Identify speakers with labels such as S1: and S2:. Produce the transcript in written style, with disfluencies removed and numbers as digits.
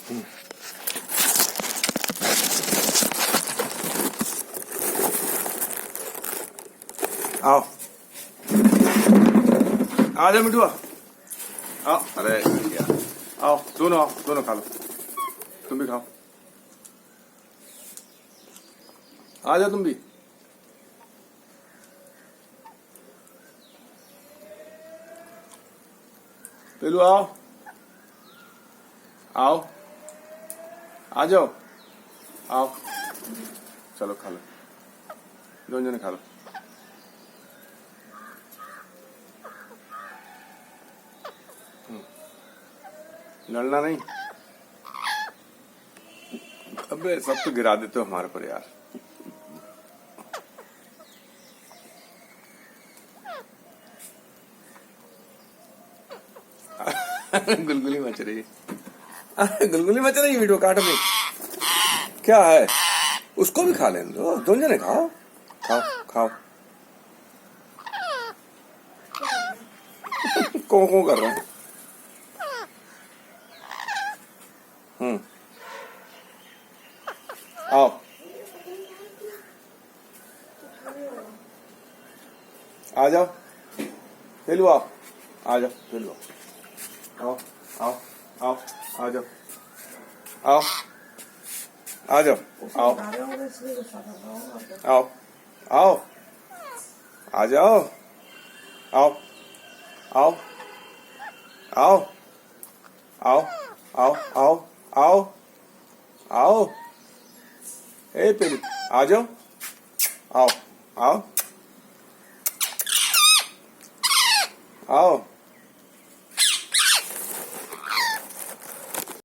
S1: आओ आ जा मिठू आओ। अरे यार आओ दोनों खा लो, तुम भी खाओ, आ जाओ तुम भी। पेलू आओ आओ आ जाओ आओ, चलो खा लो, दोनों जने खा लो। लड़ना नहीं, अबे सब तो गिरा देते हो हमारे पर यार। गुलगुली मच रही है, गुलगुली मच रही है वीडियो काट में। क्या है, उसको भी खा लेने दो, दोनों जने खाओ खाओ खाओ। कौन कर रहा है? आओ आ जाओ पेलू आओ, आ जाओ पेलू आओ आओ आओ आ जाओ आओ आ जाओ आओ आओ आओ आ जाओ आओ आओ आओ आओ आओ आओ आओ आओ, ए पेलू आ जाओ आओ आओ आओ